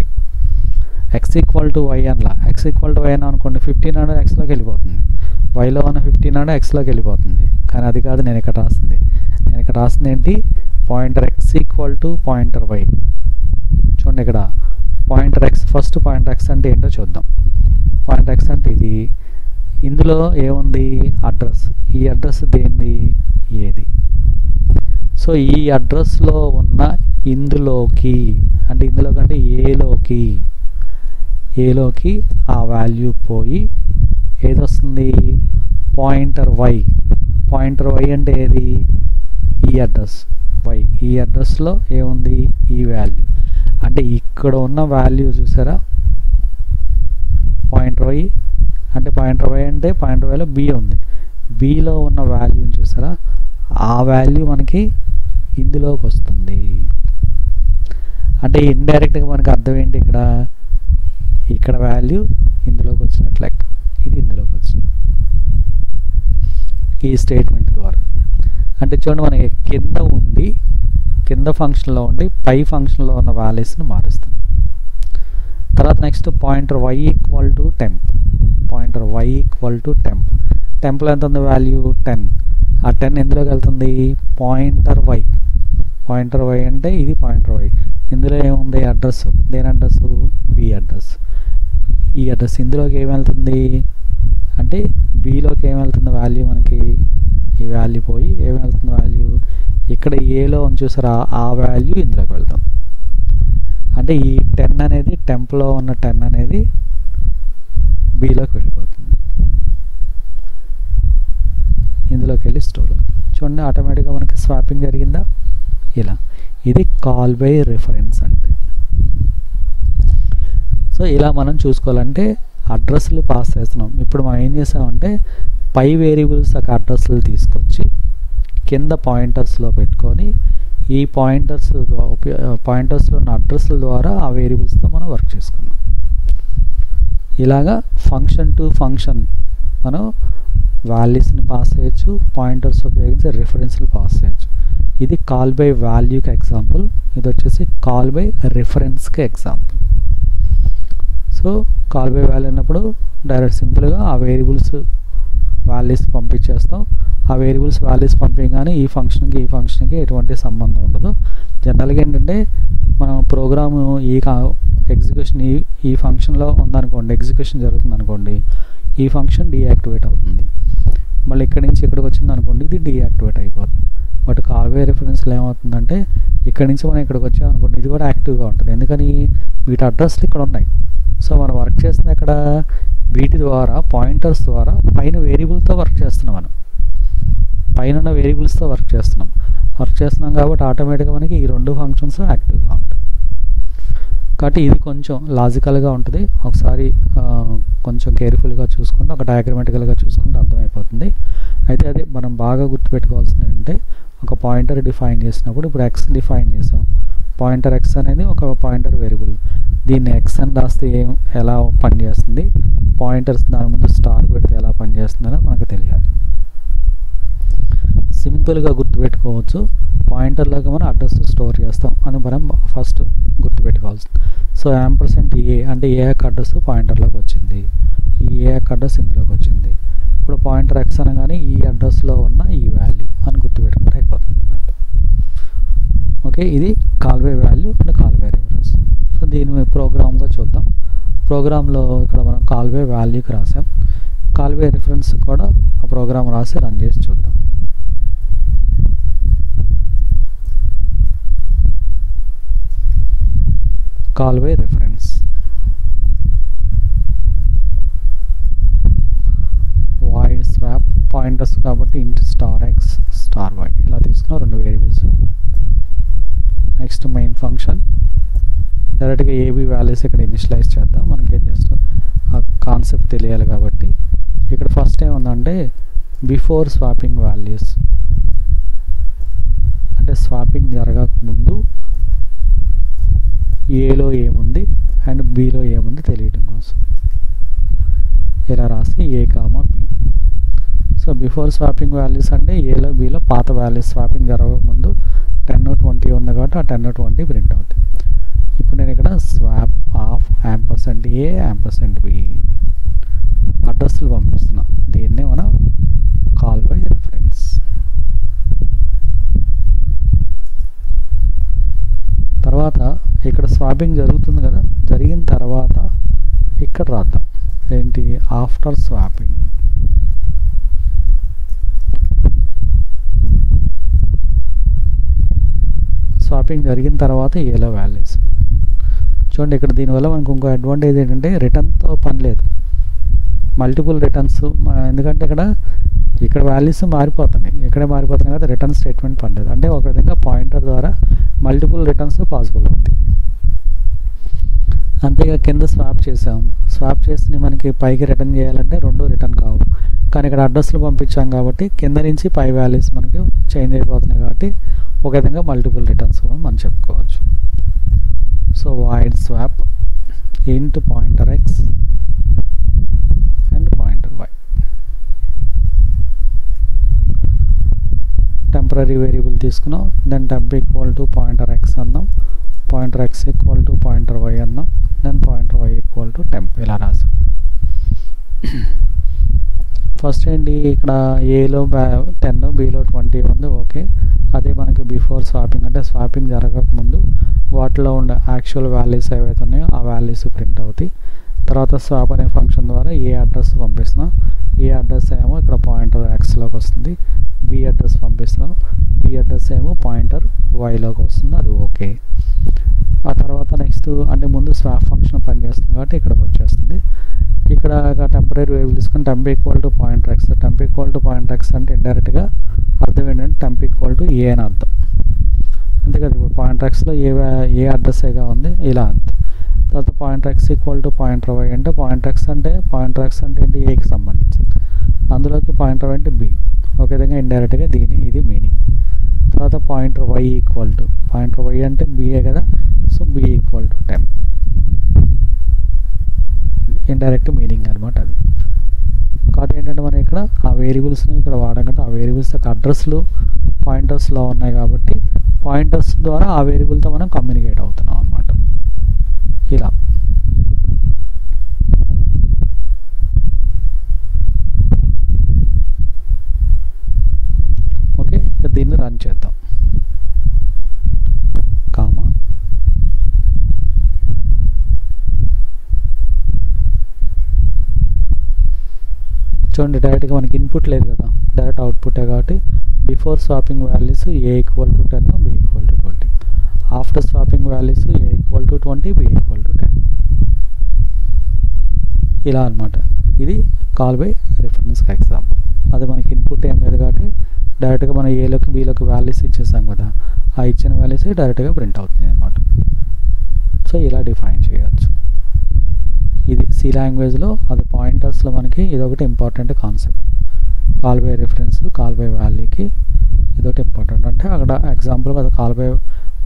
x equal to y అనలా, ఎక్స్ ఈక్వల్ టు వై అని అనుకోండి 15 అనేది ఎక్స్లోకి వెళ్ళిపోతుంది, వైలో ఉన్న 15 అనేది ఎక్స్లోకి వెళ్ళిపోతుంది. కానీ అది కాదు నేను ఇక్కడ రాసింది ఏంటి, pointer x equal to pointer y. చూడండి ఇక్కడ pointer x, first pointer x అంటే ఏంటో చూద్దాం. పాయింటర్ ఎక్స్ అంటే ఇది, ఇందులో ఏముంది అడ్రస్, ఈ అడ్రస్ దేనిది ఏది. సో ఈ అడ్రస్లో ఉన్న ఇందులోకి అంటే ఇందులోకంటే ఏలోకి ఆ వాల్యూ పోయి ఏది వస్తుంది, పాయింటర్ వై. పాయింటర్ వై అంటే ఏది, ఈ అడ్రస్ వై, ఈ అడ్రస్లో ఏముంది ఈ వాల్యూ. అంటే ఇక్కడ ఉన్న వాల్యూ చూసారా, పాయింటర్ వై అంటే పాయింటర్ వై అంటే పాయింటర్ వైలో బి ఉంది, బిలో ఉన్న వాల్యూని చూసారా, ఆ వాల్యూ మనకి ఇందులోకి వస్తుంది. అంటే ఇండైరెక్ట్గా మనకి అర్థం ఏంటి, ఇక్కడ వాల్యూ ఇందులోకి వచ్చినట్లు లెక్క, ఇది ఇందులోకి వచ్చింది ఈ స్టేట్మెంట్ ద్వారా. అంటే చూడండి మనకి కింద ఫంక్షన్లో ఉండి పై ఫంక్షన్లో ఉన్న వాల్యూస్ని మారుస్తాం. తర్వాత next pointer y equal to temp, pointer y equal to టెంప్లో ఎంత ఉంది వాల్యూ 10, ఆ 10 ఎందులోకి వెళ్తుంది, పాయింటర్ వై అంటే ఇది పాయింటర్ వై, ఇందులో ఏముంది అడ్రస్, దేని అడ్రస్ బి అడ్రస్, ఈ అడ్రస్ ఇందులోకి ఏం వెళ్తుంది అంటే బిలోకి ఏం వెళ్తుంది వాల్యూ మనకి, ఈ వాల్యూ పోయి ఏం వెళ్తుంది వాల్యూ ఇక్కడ ఏలో ఉంది చూసారా, ఆ వాల్యూ ఇందులోకి వెళ్తుంది. అంటే ఈ 10 అనేది టెంప్లో ఉన్న 10 అనేది బిలోకి వెళ్ళిపోతుంది, ఇందులోకి వెళ్ళి స్టోర్. చూడండి ఆటోమేటిక్గా మనకి స్వాపింగ్ జరిగిందా ఇలా. ఇది కాల్ బై రిఫరెన్స్ అంటే. సో ఇలా మనం చూసుకోవాలంటే అడ్రస్లు పాస్ చేస్తున్నాం. ఇప్పుడు మనం ఏం చేసామంటే పై వేరియబుల్స్ ఒక అడ్రస్లు తీసుకొచ్చి కింద పాయింటర్స్లో పెట్టుకొని ఈ పాయింటర్స్లో ఉన్న అడ్రస్ల ద్వారా ఆ వేరియబుల్స్తో మనం వర్క్ చేసుకున్నాం. ఇలాగా ఫంక్షన్ టు ఫంక్షన్ మనం వాల్యూస్ని పాస్ చేయొచ్చు, పాయింటర్స్ ఉపయోగించి రిఫరెన్స్లు పాస్ చేయొచ్చు. ఇది కాల్ బై వాల్యూకి ఎగ్జాంపుల్, ఇది వచ్చేసి కాల్ బై రిఫరెన్స్కి example. So call by value అన్నప్పుడు డైరెక్ట్ సింపుల్గా ఆ వేరియబుల్స్ వాల్యూస్ పంపించేస్తాం. ఆ వేరియబుల్స్ వాల్యూస్ పంపించగానే ఈ ఫంక్షన్కి ఎటువంటి సంబంధం ఉండదు. జనరల్గా ఏంటంటే మనం ప్రోగ్రాము ఎగ్జిక్యూషన్ ఈ ఫంక్షన్లో ఉందనుకోండి, ఎగ్జిక్యూషన్ జరుగుతుంది అనుకోండి, ఈ ఫంక్షన్ డీయాక్టివేట్ అవుతుంది. మళ్ళీ ఇక్కడి నుంచి ఇక్కడికి వచ్చింది అనుకోండి, ఇది డీయాక్టివేట్ అయిపోతుంది. బట్ కాల్ బై రిఫరెన్స్లో ఏమవుతుందంటే ఇక్కడి నుంచి మనం ఇక్కడికి వచ్చామనుకోండి, ఇది కూడా యాక్టివ్గా ఉంటుంది. ఎందుకని వీటి అడ్రస్లు ఇక్కడ ఉన్నాయి. సో మనం వర్క్ చేస్తుంది ఇక్కడ వీటి ద్వారా పాయింటర్స్ ద్వారా పైన వేరియబుల్తో వర్క్ చేస్తున్నాం, మనం పైన ఉన్న వేరియబుల్స్తో వర్క్ చేస్తున్నాం కాబట్టి ఆటోమేటిక్గా మనకి ఈ రెండు ఫంక్షన్స్ యాక్టివ్గా ఉంటాయి. కాబట్టి ఇది కొంచెం లాజికల్గా ఉంటుంది. ఒకసారి కొంచెం కేర్ఫుల్గా చూసుకుంటే, ఒక డయాగ్రమాటికల్గా చూసుకుంటే అర్థమైపోతుంది. అయితే అదే మనం బాగా గుర్తుపెట్టుకోవాల్సింది ఏంటంటే ఒక పాయింటర్ డిఫైన్ చేసినప్పుడు, ఇప్పుడు ఎక్స్ డిఫైన్ చేసాం, పాయింటర్ ఎక్స్ అనేది ఒక పాయింటర్ వేరియబుల్, దీన్ని ఎక్స్ అని రాస్తే ఎలా పనిచేస్తుంది, పాయింటర్స్ దాని ముందు స్టార్ పెడితే ఎలా పనిచేస్తుంది అనేది మనకు తెలియాలి. సింపుల్గా గుర్తుపెట్టుకోవచ్చు. పాయింటర్లోకి మనం అడ్రస్ స్టోర్ చేస్తాం అని మనం ఫస్ట్ గుర్తుపెట్టుకోవాల్సింది. సో యాంపర్సెంట్ ఏ అంటే ఏ యొక్క అడ్రస్ పాయింటర్లోకి వచ్చింది, ఈ ఏ యొక్క అడ్రస్ ఇందులోకి వచ్చింది. ఇప్పుడు పాయింటర్ ఎక్స్ అనగానే ఈ అడ్రస్లో ఉన్న ఈ వాల్యూ అని గుర్తుపెట్టుకుంటే అయిపోతుంది అన్నట్టు. ఓకే, ఇది call by value and call by reference. So దీన్ని ప్రోగ్రామ్గా చూద్దాం. ప్రోగ్రాంలో ఇక్కడ మనం కాల్ బై వాల్యూకి రాసాం, కాల్ బై రిఫరెన్స్ కూడా ఆ ప్రోగ్రామ్ రాసి రన్ చేసి చూద్దాం. Call by reference void swap pointers కాబట్టి ఇంట్ స్టార్ ఎక్స్ స్టార్ వై ఇలా తీసుకున్న రెండు వేరియబుల్స్. నెక్స్ట్ మెయిన్ ఫంక్షన్ డైరెక్ట్గా ఏబీ వాల్యూస్ ఇక్కడ ఇనిషియలైజ్ చేద్దాం. మనకి ఏం చేస్తాం ఆ కాన్సెప్ట్ తెలియాలి కాబట్టి ఇక్కడ ఫస్ట్ ఏముందంటే బిఫోర్ స్వాపింగ్ వాల్యూస్ అంటే స్వాపింగ్ జరగక ముందు ఏలో ఏముంది అండ్ బిలో ఏముంది తెలియటం కోసం ఇలా రాసి a comma b. So before swapping values అంటే ఏలో బీలో పాత వాల్యూస్ స్వాపింగ్ జరగకముందు 10 20 ఉంది కాబట్టి ఆ 10 20 ప్రింట్ అవుతుంది. ఇప్పుడు నేను ఇక్కడ swap of ampersand a ampersand b అడ్రస్లు పంపిస్తున్నా. దీన్నే మనం కాల్ బై రిఫరెన్స్. తర్వాత ఇక్కడ స్వాపింగ్ జరుగుతుంది కదా, జరిగిన తర్వాత ఇక్కడ రాద్దాం ఏంటి ఆఫ్టర్ స్వాపింగ్. స్వాపింగ్ జరిగిన తర్వాత ఏలో వాల్యూస్ చూడండి. ఇక్కడ దీనివల్ల మనకు ఇంకో అడ్వాంటేజ్ ఏంటంటే రిటర్న్తో పని లేదు, మల్టిపుల్ రిటర్న్స్. ఎందుకంటే ఇక్కడ వాల్యూస్ మారిపోతున్నాయి, ఇక్కడే మారిపోతున్నాయి కదా, రిటర్న్ స్టేట్మెంట్ పనిలేదు. అంటే ఒక విధంగా పాయింటర్ ద్వారా మల్టిపుల్ రిటర్న్స్ పాసిబుల్ అవుతాయి. అంతేగా కింద స్వాప్ చేసాము, స్వాప్ చేసి మనకి పైకి రిటర్న్ చేయాలంటే రెండు రిటర్న్ కావు. కానీ ఇక్కడ అడ్రస్లు పంపించాం కాబట్టి కింద నుంచి పై వాల్యూస్ మనకి చేంజ్ అయిపోతున్నాయి కాబట్టి ఒక విధంగా మల్టిపుల్ రిటర్న్స్ మనం చెప్పుకోవచ్చు. So void swap int pointer x and pointer y. Temporary variable తీసుకున్నాం, then temp equal to pointer x అన్నాం, pointer x equal to pointer y అన్నాం, then pointer y equal to temp. ఇలా రాసాం. First ఏంటి ఇక్కడ ఏలో 10 బిలో 20 ఉంది, okay. అదే మనకి బిఫోర్ స్వాపింగ్ అంటే స్వాపింగ్ జరగకముందు వాటిలో ఉండే యాక్చువల్ వాల్యూస్ ఏవైతే ఉన్నాయో ఆ వాల్యూస్ ప్రింట్ అవుతాయి. తర్వాత స్వాప్ అనే ఫంక్షన్ ద్వారా ఏ అడ్రస్ పంపిస్తున్నాం, ఏ అడ్రస్ ఏమో ఇక్కడ పాయింటర్ ఎక్స్లోకి వస్తుంది, బి అడ్రస్ పంపిస్తున్నాం, బి అడ్రస్ ఏమో పాయింటర్ వైలోకి వస్తుంది, అది ఓకే. ఆ తర్వాత నెక్స్ట్ అంటే ముందు స్వాప్ ఫంక్షన్ పనిచేస్తుంది కాబట్టి ఇక్కడికి వచ్చేస్తుంది. ఇక్కడ టెంపరీ వేరియబుల్ తీసుకుని temp equal to pointer X. Temp equal to pointer x అంటే ఇండైరెక్ట్గా అర్థం ఏంటంటే టెంప్ ఈక్వల్ టు ఏ అని అర్థం, అంతే కదా. ఇప్పుడు పాయింటర్ ఎక్స్లో ఏ అడ్రస్గా ఉంది ఇలా అర్థం. తర్వాత pointer x equal to pointer y అంటే పాయింటర్ ఎక్స్ అంటే ఏంటి ఏకి సంబంధించింది, అందులోకి పాయింటర్ వై అంటే బి. ఒక విధంగా ఇండైరెక్ట్గా ఇది మీనింగ్. తర్వాత pointer y equal to pointer y అంటే బిఏ కదా, so b equal to temp. Indirect meaning అనమాట అది. కాబట్టి ఏంటంటే మనం ఇక్కడ ఆ వేరియబుల్స్ని ఇక్కడ వాడకంటే ఆ వేరియబుల్స్ యొక్క అడ్రస్లు పాయింటర్స్లో ఉన్నాయి కాబట్టి పాయింటర్స్ ద్వారా ఆ వేరియబుల్తో మనం కమ్యూనికేట్ అవుతున్నాం అనమాట. ఇలా ఓకే. ఇక దీన్ని రన్ చేద్దాం. కామా చూడండి, డైరెక్ట్గా మనకి ఇన్పుట్ లేదు కదా, డైరెక్ట్ అవుట్పుటే కాబట్టి before swapping values a equal to 10, b equal to 20. After swapping values a equal to 20, b equal to 10. ఇలా అనమాట. ఇది కాల్ బై రిఫరెన్స్కి ఎగ్జాంపుల్. అది మనకి ఇన్పుట్ ఏం లేదు కాబట్టి డైరెక్ట్గా మనం ఏలోకి బీలోకి వాల్యూస్ ఇచ్చేసాం కదా, ఆ ఇచ్చిన వాల్యూస్ డైరెక్ట్గా ప్రింట్ అవుతుంది అనమాట. సో ఇలా డిఫైన్ చేయొచ్చు. ఇది సి లాంగ్వేజ్లో అది పాయింటర్స్లో మనకి ఇదొకటి important concept. Call by reference call by వాల్యూకి ఇదొకటి ఇంపార్టెంట్. అంటే అక్కడ ఎగ్జాంపుల్గా అది call by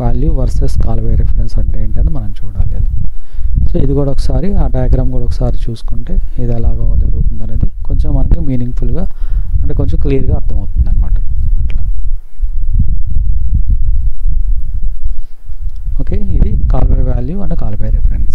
value versus call by reference అంటే ఏంటని మనం చూడాలి. సో ఇది కూడా ఒకసారి ఆ డయాగ్రామ్ కూడా ఒకసారి చూసుకుంటే ఇది ఎలాగో జరుగుతుంది అనేది కొంచెం మనకి మీనింగ్ఫుల్గా అంటే కొంచెం క్లియర్గా అర్థమవుతుంది అనమాట. అట్లా ఓకే. ఇది call by value and call by reference.